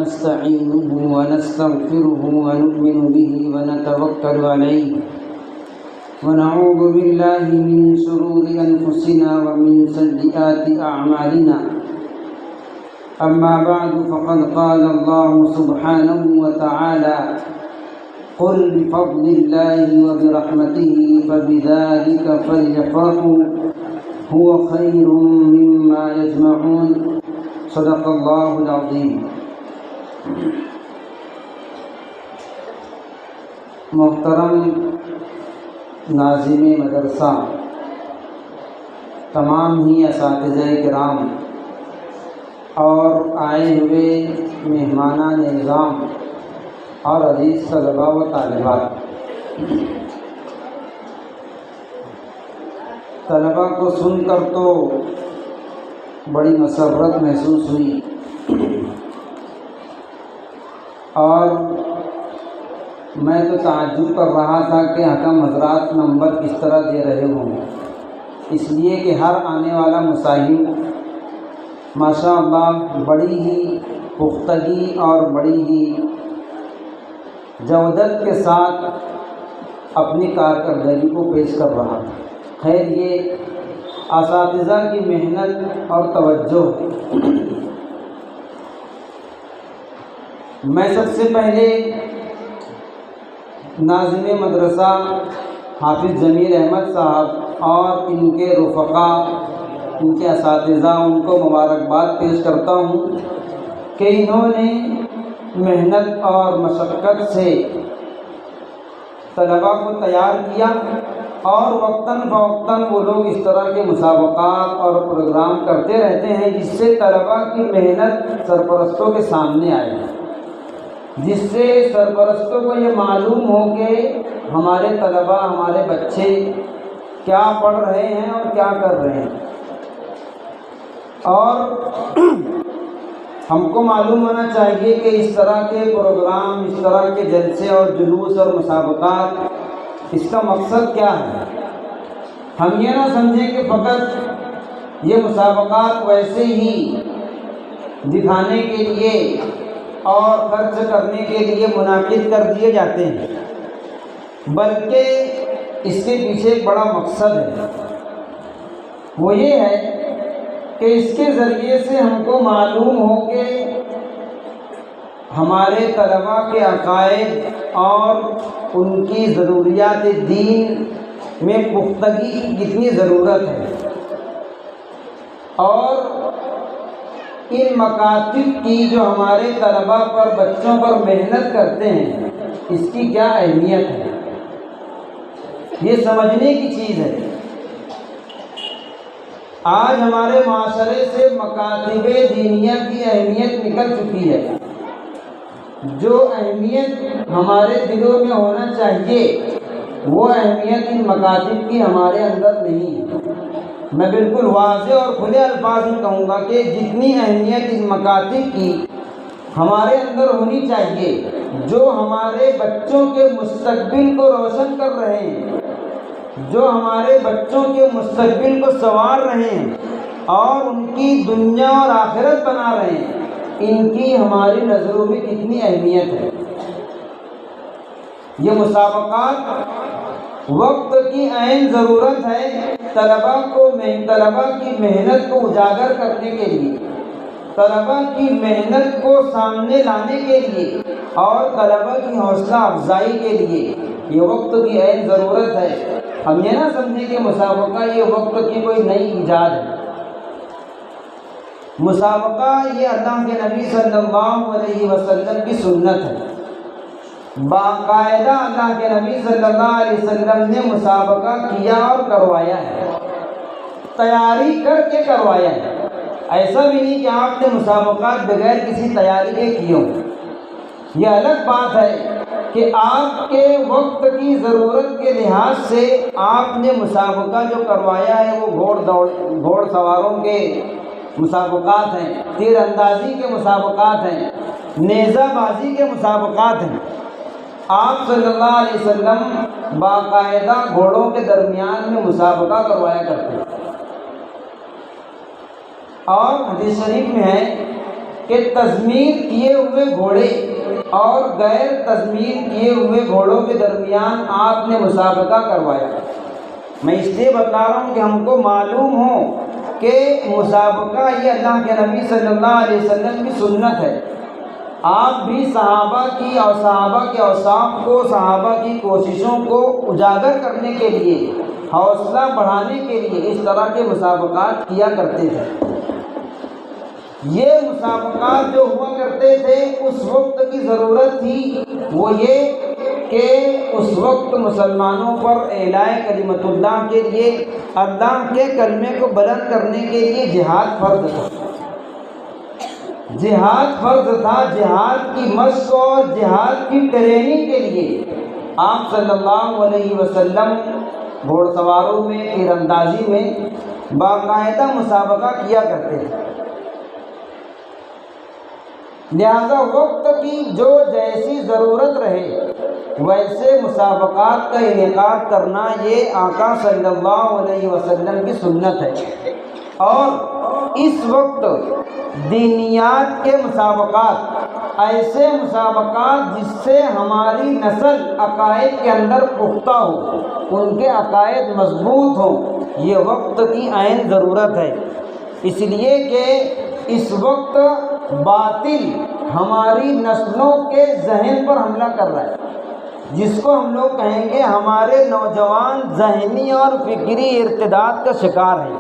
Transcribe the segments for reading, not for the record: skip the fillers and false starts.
ونستعينه ونستغفره ونؤمن به ونتوكل عليه ونعوذ بالله من شرور أنفسنا ومن سيئات أعمالنا. أما بعد فقد قال الله سبحانه وتعالى: قل بفضل الله وبرحمته فبذلك فليفرحوا هو خير مما يجمعون. صدق الله العظيم. محترم ناظم مدرسہ، تمام ہی اساتذہ کرام اور آئے ہوئے مہمانان نظام اور عزیز طلباء و طالبات، طلباء کو سن کر تو بڑی مسرت محسوس ہوئی اور میں تو تعجب کر رہا تھا کہ حکم حضرات نمبر کس طرح دے رہے ہوں، اس لیے کہ ہر آنے والا مصاحب ماشاء اللہ بڑی ہی پختگی اور بڑی ہی جودت کے ساتھ اپنی کارکردگی کو پیش کر رہا تھا۔ خیر، یہ اساتذہ کی محنت اور توجہ ہے۔ میں سب سے پہلے ناظم مدرسہ حافظ ضمیر احمد صاحب اور ان کے رفقا، ان کے اساتذہ، ان کو مبارکباد پیش کرتا ہوں کہ انہوں نے محنت اور مشقت سے طلباء کو تیار کیا اور وقتاً فوقتاً وہ لوگ اس طرح کے مسابقات اور پروگرام کرتے رہتے ہیں جس سے طلباء کی محنت سرپرستوں کے سامنے آئے، جس سے سرپرستوں کو یہ معلوم ہو کہ ہمارے طلباء، ہمارے بچے کیا پڑھ رہے ہیں اور کیا کر رہے ہیں، اور ہم کو معلوم ہونا چاہیے کہ اس طرح کے پروگرام، اس طرح کے جلسے اور جلوس اور مسابقات، اس کا مقصد کیا ہے۔ ہم یہ نہ سمجھیں کہ فقط یہ مسابقات ویسے ہی دکھانے کے لیے اور خرچ کرنے کے لیے منعقد کر دیے جاتے ہیں، بلکہ اس کے پیچھے ایک بڑا مقصد ہے۔ وہ یہ ہے کہ اس کے ذریعے سے ہم کو معلوم ہو کہ ہمارے طلباء کے عقائد اور ان کی ضروریات دین میں پختگی کی کتنی ضرورت ہے، اور ان مکاتب کی جو ہمارے طلباء پر، بچوں پر محنت کرتے ہیں، اس کی کیا اہمیت ہے، یہ سمجھنے کی چیز ہے۔ آج ہمارے معاشرے سے مکاتب دینیہ کی اہمیت نکل چکی ہے۔ جو اہمیت ہمارے دلوں میں ہونا چاہیے وہ اہمیت ان مکاتب کی ہمارے اندر نہیں ہے۔ میں بالکل واضح اور کھلے الفاظ میں کہوں گا کہ جتنی اہمیت ان مکاتب کی ہمارے اندر ہونی چاہیے، جو ہمارے بچوں کے مستقبل کو روشن کر رہے ہیں، جو ہمارے بچوں کے مستقبل کو سنوار رہے ہیں اور ان کی دنیا اور آخرت بنا رہے ہیں، ان کی ہماری نظروں میں کتنی اہمیت ہے۔ یہ مسابقات وقت کی عین ضرورت ہے طلباء کی محنت کو اجاگر کرنے کے لیے، طلباء کی محنت کو سامنے لانے کے لیے اور طلباء کی حوصلہ افزائی کے لیے یہ وقت کی عین ضرورت ہے۔ ہم یہ نہ سمجھیں کہ مسابقہ یہ وقت کی کوئی نئی ایجاد ہے۔ مسابقہ یہ اللہ کے نبی صلی اللہ علیہ وسلم کی سنت ہے۔ باقاعدہ اللہ کے نبی صلی اللہ علیہ وسلم نے مسابقہ کیا اور کروایا ہے، تیاری کر کے کروایا ہے۔ ایسا بھی نہیں کہ آپ نے مسابقات بغیر کسی تیاری کے کیے ہوں۔ یہ الگ بات ہے کہ آپ کے وقت کی ضرورت کے لحاظ سے آپ نے مسابقہ جو کروایا ہے وہ گھوڑ سواروں کے مسابقات ہیں، تیر اندازی کے مسابقات ہیں، نیزہ بازی کے مسابقات ہیں۔ آپ صلی اللہ علیہ وسلم باقاعدہ گھوڑوں کے درمیان میں مسابقہ کروایا کرتے ہیں، اور حدیث شریف میں ہے کہ تضمیر کیے ہوئے گھوڑے اور غیر تضمیر کیے ہوئے گھوڑوں کے درمیان آپ نے مسابقہ کروایا۔ میں اس لیے بتا رہا ہوں کہ ہم کو معلوم ہو کہ مسابقہ یہ اللہ کے نبی صلی اللہ علیہ وسلم کی سنت ہے۔ آپ بھی صحابہ کی اور صحابہ کے اوصاف کو، صحابہ کی کوششوں کو اجاگر کرنے کے لیے، حوصلہ بڑھانے کے لیے اس طرح کے مسابقات کیا کرتے تھے۔ یہ مسابقات جو ہوا کرتے تھے اس وقت کی ضرورت تھی وہ یہ کہ اس وقت مسلمانوں پر اعلاء کلمت اللہ کے لیے، اللہ کے کلمے کو بلند کرنے کے لیے جہاد فرض تھا۔ جہاد فرض تھا، جہاد کی مشق اور جہاد کی ٹریننگ کے لیے آپ صلی اللہ علیہ وسلم گھوڑ سواروں میں، تیر اندازی میں باقاعدہ مسابقہ کیا کرتے تھے۔ لہذا وقت کی جو جیسی ضرورت رہے ویسے مسابقات کا انعقاد کرنا یہ آقا صلی اللہ علیہ وسلم کی سنت ہے۔ اور اس وقت دینیات کے مسابقات، ایسے مسابقات جس سے ہماری نسل عقائد کے اندر پختہ ہو، ان کے عقائد مضبوط ہوں، یہ وقت کی عین ضرورت ہے۔ اس لیے کہ اس وقت باطل ہماری نسلوں کے ذہن پر حملہ کر رہا ہے، جس کو ہم لوگ کہیں گے ہمارے نوجوان ذہنی اور فکری ارتداد کا شکار ہیں،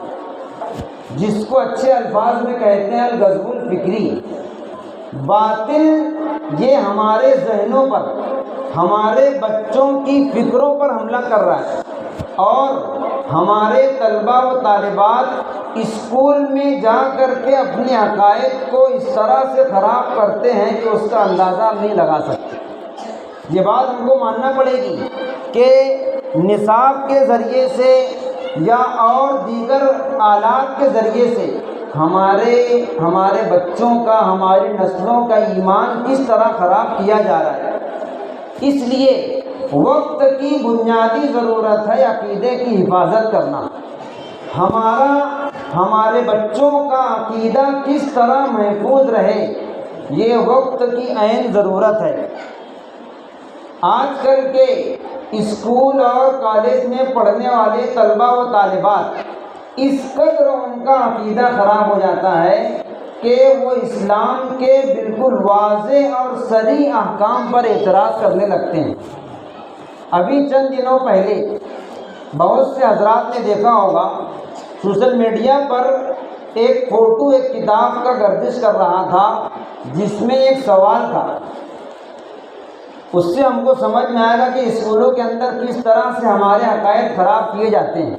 جس کو اچھے الفاظ میں کہتے ہیں الغزو الفکری۔ باطل یہ ہمارے ذہنوں پر، ہمارے بچوں کی فکروں پر حملہ کر رہا ہے، اور ہمارے طلبہ و طالبات اسکول میں جا کر کے اپنے عقائد کو اس طرح سے خراب کرتے ہیں کہ اس کا اندازہ ہم نہیں لگا سکتے۔ یہ بات ہم کو ماننا پڑے گی کہ نصاب کے ذریعے سے یا اور دیگر آلات کے ذریعے سے ہمارے بچوں کا، ہماری نسلوں کا ایمان کس طرح خراب کیا جا رہا ہے۔ اس لیے وقت کی بنیادی ضرورت ہے عقیدے کی حفاظت کرنا۔ ہمارے بچوں کا عقیدہ کس طرح محفوظ رہے، یہ وقت کی عین ضرورت ہے۔ آج کل کے اسکول اور کالج میں پڑھنے والے طلبہ و طالبات اس قدر ان کا عقیدہ خراب ہو جاتا ہے کہ وہ اسلام کے بالکل واضح اور صریح احکام پر اعتراض کرنے لگتے ہیں۔ ابھی چند دنوں پہلے بہت سے حضرات نے دیکھا ہوگا سوشل میڈیا پر ایک فوٹو ایک کتاب کا گردش کر رہا تھا جس میں ایک سوال تھا۔ اس سے ہم کو سمجھ میں آئے گا کہ اسکولوں کے اندر کس طرح سے ہمارے عقائد خراب کیے جاتے ہیں۔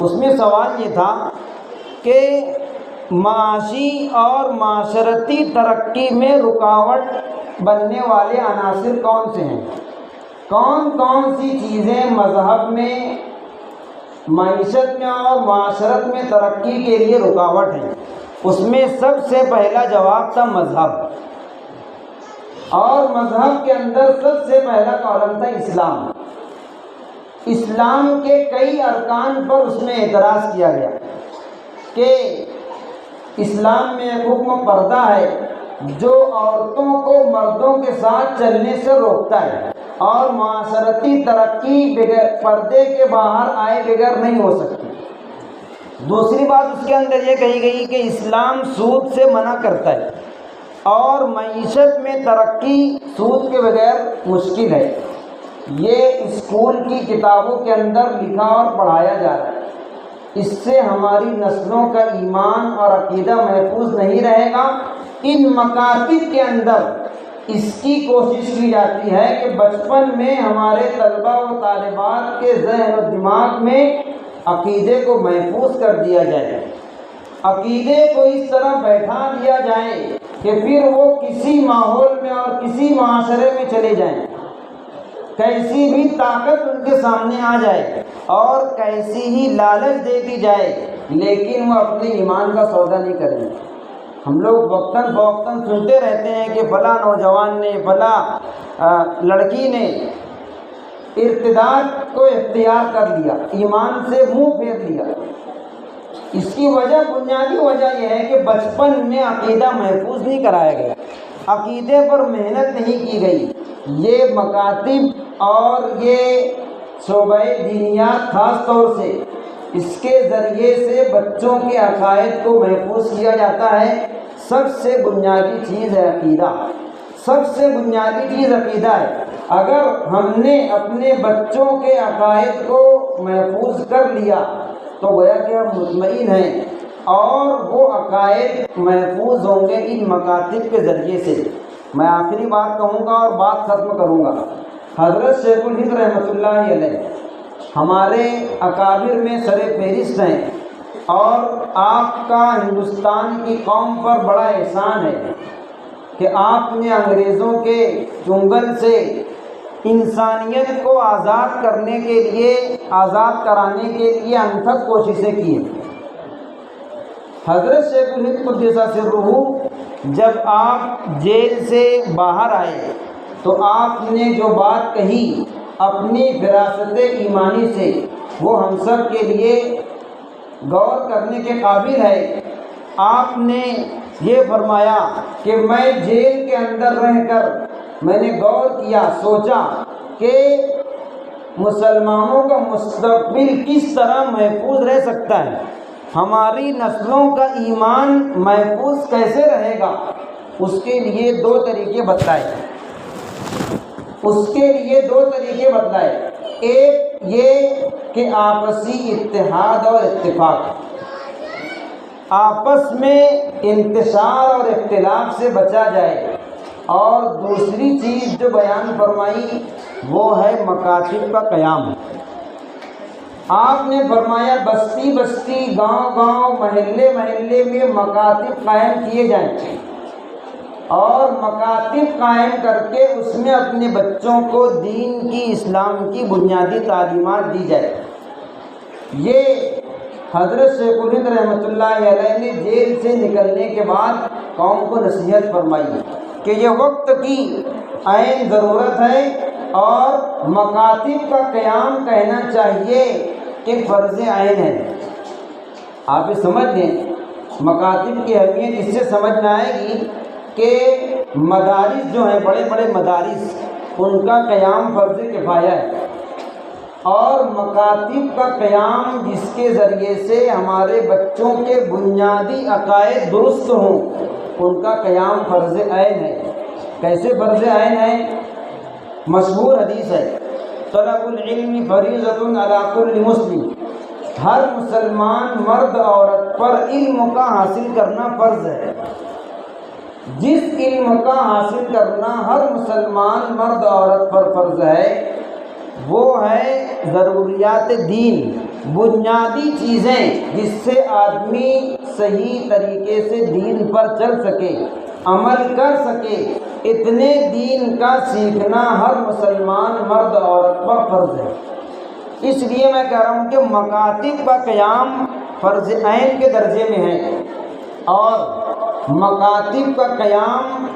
اس میں سوال یہ تھا کہ معاشی اور معاشرتی ترقی میں رکاوٹ بننے والے عناصر کون سے ہیں، کون کون سی چیزیں مذہب میں، معیشت میں اور معاشرت میں ترقی کے لیے رکاوٹ ہیں۔ اس میں سب سے پہلا جواب تھا مذہب، اور مذہب کے اندر سب سے پہلا کالم تھا اسلام۔ اسلام کے کئی ارکان پر اس میں اعتراض کیا گیا کہ اسلام میں ایک حکم پردہ ہے جو عورتوں کو مردوں کے ساتھ چلنے سے روکتا ہے، اور معاشرتی ترقی بغیر پردے کے باہر آئے بغیر نہیں ہو سکتی۔ دوسری بات اس کے اندر یہ کہی گئی کہ اسلام سود سے منع کرتا ہے، اور معیشت میں ترقی سود کے بغیر مشکل ہے۔ یہ اسکول کی کتابوں کے اندر لکھا اور پڑھایا جا رہا ہے۔ اس سے ہماری نسلوں کا ایمان اور عقیدہ محفوظ نہیں رہے گا۔ ان مکاتب کے اندر اس کی کوشش کی جاتی ہے کہ بچپن میں ہمارے طلبہ و طالبات کے ذہن و دماغ میں عقیدے کو محفوظ کر دیا جائے، عقیدے کو اس طرح بیٹھا دیا جائے کہ پھر وہ کسی ماحول میں اور کسی معاشرے میں چلے جائیں، کیسی بھی طاقت ان کے سامنے آ جائے اور کیسی ہی لالچ دے دی جائے، لیکن وہ اپنے ایمان کا سودا نہیں کریں۔ ہم لوگ وقتاً فوقتاً سنتے رہتے ہیں کہ فلاں نوجوان نے، فلاں لڑکی نے ارتداد کو اختیار کر لیا، ایمان سے منہ پھیر لیا۔ اس کی وجہ بنیادی وجہ یہ ہے کہ بچپن میں عقیدہ محفوظ نہیں کرایا گیا، عقیدے پر محنت نہیں کی گئی۔ یہ مکاتب اور یہ شعبہ دینیات خاص طور سے اس کے ذریعے سے بچوں کے عقائد کو محفوظ کیا جاتا ہے۔ سب سے بنیادی چیز ہے عقیدہ، سب سے بنیادی چیز عقیدہ ہے۔ اگر ہم نے اپنے بچوں کے عقائد کو محفوظ کر لیا تو گویا کہ ہم مطمئن ہیں، اور وہ عقائد محفوظ ہوں گے ان مکاتب کے ذریعے سے۔ میں آخری بات کہوں گا اور بات ختم کروں گا۔ حضرت شیخ الہند رحمۃ اللہ علیہ ہمارے اکابر میں سر فہرست ہیں، اور آپ کا ہندوستان کی قوم پر بڑا احسان ہے کہ آپ نے انگریزوں کے چنگل سے انسانیت کو آزاد کرنے کے لیے، آزاد کرانے کے لیے انتھک کوششیں کی ہیں۔ حضرت شیخ الہند قدس سرہ جب آپ جیل سے باہر آئے تو آپ نے جو بات کہی اپنی فراست ایمانی سے، وہ ہم سب کے لیے غور کرنے کے قابل ہے۔ آپ نے یہ فرمایا کہ میں جیل کے اندر رہ کر میں نے غور کیا، سوچا کہ مسلمانوں کا مستقبل کس طرح محفوظ رہ سکتا ہے، ہماری نسلوں کا ایمان محفوظ کیسے رہے گا۔ اس کے لیے دو طریقے بتلائے، ایک یہ کہ آپسی اتحاد اور اتفاق، آپس میں انتشار اور اختلاف سے بچا جائے، اور دوسری چیز جو بیان فرمائی وہ ہے مکاتب کا قیام۔ آپ نے فرمایا بستی بستی، گاؤں گاؤں، محلے محلے میں مکاتب قائم کیے جائیں، اور مکاتب قائم کر کے اس میں اپنے بچوں کو دین کی، اسلام کی بنیادی تعلیمات دی جائے۔ یہ حضرت شیخ الہند رحمۃ اللہ علیہ نے جیل سے نکلنے کے بعد قوم کو نصیحت فرمائی کہ یہ وقت کی عین ضرورت ہے، اور مکاتب کا قیام کہنا چاہیے کہ فرض عین ہے۔ آپ یہ سمجھ لیں مکاتب کی اہمیت اس سے سمجھ میں آئے گی کہ مدارس جو ہیں، بڑے بڑے مدارس، ان کا قیام فرض کفایہ ہے، اور مکاتب کا قیام جس کے ذریعے سے ہمارے بچوں کے بنیادی عقائد درست ہوں، ان کا قیام فرض عین ہے۔ کیسے فرض عین ہے؟ مشہور حدیث ہے، طلب العلم فریضۃ علی کل مسلم، ہر مسلمان مرد عورت پر علم کا حاصل کرنا فرض ہے۔ جس علم کا حاصل کرنا ہر مسلمان مرد عورت پر فرض ہے وہ ہے ضروریات دین، بنیادی چیزیں جس سے آدمی صحیح طریقے سے دین پر چل سکے، عمل کر سکے، اتنے دین کا سیکھنا ہر مسلمان مرد عورت پر فرض ہے۔ اس لیے میں کہہ رہا ہوں کہ مکاتب کا قیام فرض عین کے درجے میں ہے، اور مکاتب کا قیام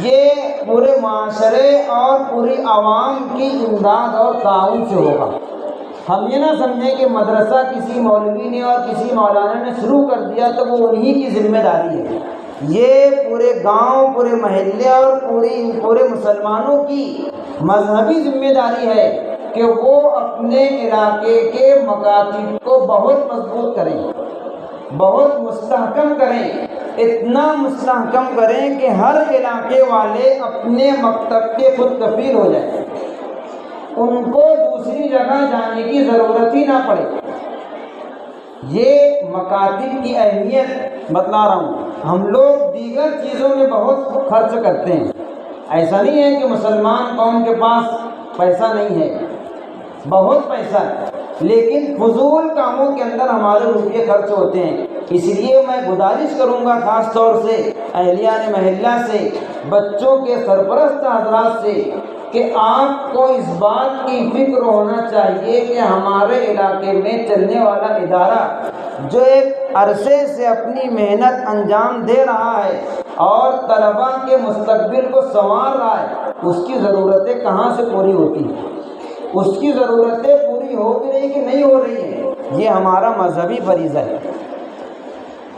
یہ پورے معاشرے اور پوری عوام کی امداد اور تعاون سے ہوگا۔ ہم یہ نہ سمجھیں کہ مدرسہ کسی مولوی نے اور کسی مولانا نے شروع کر دیا تو وہ انہی کی ذمہ داری ہے۔ یہ پورے گاؤں، پورے محلے اور پورے مسلمانوں کی مذہبی ذمہ داری ہے کہ وہ اپنے علاقے کے مکاتب کو بہت مضبوط کریں، بہت مستحکم کریں، اتنا مستحکم کریں کہ ہر علاقے والے اپنے مکتب کے خود کفیل ہو جائیں، ان کو دوسری جگہ جانے کی ضرورت ہی نہ پڑے۔ یہ مکاتب کی اہمیت بتلا رہا ہوں۔ ہم لوگ دیگر چیزوں میں بہت خرچ کرتے ہیں، ایسا نہیں ہے کہ مسلمان قوم کے پاس پیسہ نہیں ہے، بہت پیسہ ہے، لیکن فضول کاموں کے اندر ہمارے روپیے خرچ ہوتے ہیں۔ اس لیے میں گزارش کروں گا خاص طور سے اہلیان محلہ سے، بچوں کے سرپرست حضرات سے، کہ آپ کو اس بات کی فکر ہونا چاہیے کہ ہمارے علاقے میں چلنے والا ادارہ جو ایک عرصے سے اپنی محنت انجام دے رہا ہے اور طلباء کے مستقبل کو سنوار رہا ہے، اس کی ضرورتیں کہاں سے پوری ہوتی ہیں، اس کی ضرورتیں پوری ہو بھی رہی کہ نہیں ہو رہی ہیں، یہ ہمارا مذہبی فریضہ ہے۔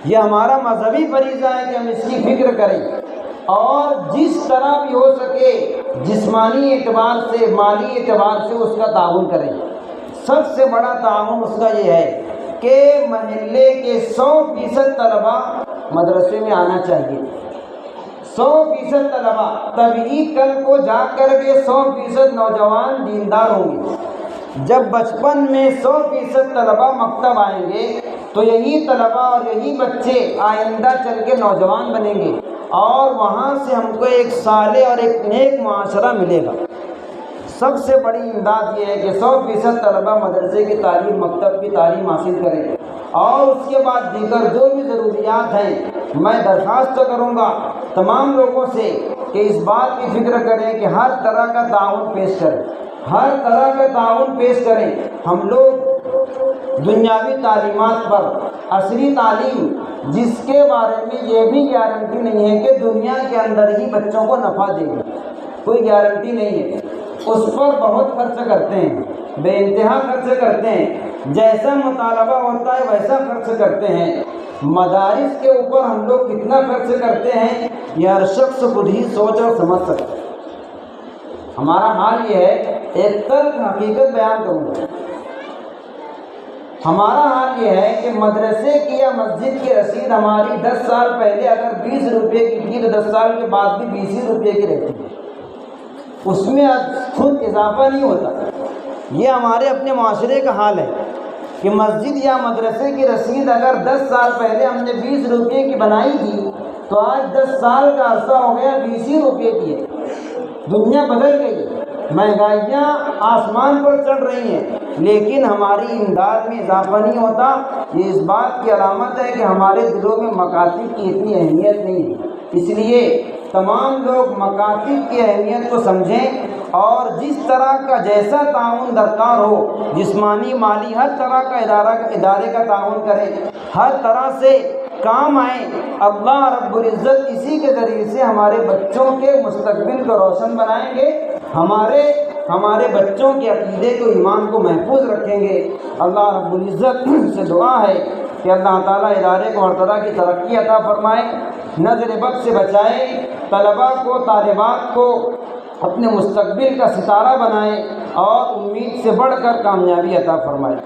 یہ ہمارا مذہبی فریضہ ہے کہ ہم اس کی فکر کریں اور جس طرح بھی ہو سکے جسمانی اعتبار سے، مالی اعتبار سے اس کا تعاون کریں۔ سب سے بڑا تعاون اس کا یہ ہے کہ محلے کے 100% طلباء مدرسے میں آنا چاہیے۔ 100% طلباء، تبھی کل کو جا کر کے 100% نوجوان دیندار ہوں گے۔ جب بچپن میں 100% طلباء مکتب آئیں گے تو یہی طلباء اور یہی بچے آئندہ چل کے نوجوان بنیں گے اور وہاں سے ہم کو ایک صالح اور ایک نیک معاشرہ ملے گا۔ سب سے بڑی امداد یہ ہے کہ 100% طلباء مدرسے کی تعلیم، مکتب کی تعلیم حاصل کریں اور اس کے بعد دیگر جو بھی ضروریات ہیں، میں درخواست کروں گا تمام لوگوں سے کہ اس بات کی فکر کریں کہ ہر طرح کا تعاون پیش کریں، ہر طرح کا تعاون پیش کریں۔ ہم لوگ دنیاوی تعلیمات پر، عصری تعلیم جس کے بارے میں یہ بھی گارنٹی نہیں ہے کہ دنیا کے اندر ہی بچوں کو نفع دے گی، کوئی گارنٹی نہیں ہے، اس پر بہت خرچ کرتے ہیں، بے انتہا خرچ کرتے ہیں، جیسا مطالبہ ہوتا ہے ویسا خرچ کرتے ہیں۔ مدارس کے اوپر ہم لوگ کتنا خرچ کرتے ہیں یہ ہر شخص خود ہی سوچ اور سمجھ سکتا ہے۔ ہمارا حال یہ ہے، ایک تلخ حقیقت بیان کروں گا، ہمارا حال یہ ہے کہ مدرسے کی یا مسجد کی رسید ہماری 10 سال پہلے اگر 20 روپے کی تھی تو 10 سال کے بعد بھی 20 روپے کی رہتی ہے، اس میں خود اضافہ نہیں ہوتا۔ یہ ہمارے اپنے معاشرے کا حال ہے کہ مسجد یا مدرسے کی رسید اگر 10 سال پہلے ہم نے 20 روپے کی بنائی تھی تو آج 10 سال کا عرصہ ہو گیا 20 ہی روپے کی ہے۔ دنیا بدل گئی ہے، مہنگائیاں آسمان پر چڑھ رہی ہیں، لیکن ہماری امداد میں اضافہ نہیں ہوتا۔ یہ اس بات کی علامت ہے کہ ہمارے دلوں میں مکاتب کی اتنی اہمیت نہیں ہے۔ اس لیے تمام لوگ مکاتب کی اہمیت کو سمجھیں اور جس طرح کا جیسا تعاون درکار ہو، جسمانی، مالی، ہر طرح کا ادارے کا تعاون کریں، ہر طرح سے کام آئیں۔ اللہ رب العزت اسی کے ذریعے سے ہمارے بچوں کے مستقبل کو روشن بنائیں گے، ہمارے بچوں کے عقیدے کو، ایمان کو محفوظ رکھیں گے۔ اللہ رب العزت سے دعا ہے کہ اللہ تعالیٰ ادارے کو ہر طرح کی ترقی عطا فرمائے، نظر بد سے بچائے، طلباء کو، طالبات کو اپنے مستقبل کا ستارہ بنائے اور امید سے بڑھ کر کامیابی عطا فرمائے۔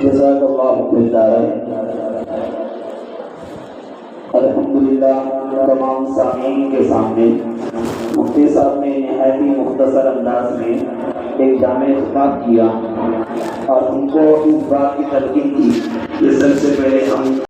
جزاک اللہ خیر۔ الحمدللہ تمام سامعین کے سامنے مفتی صاحب نے نہایت ہی مختصر انداز میں ایک جامع خطاب کیا اور ہم کو اس بات کی تلقین کی کہ سب سے پہلے ہم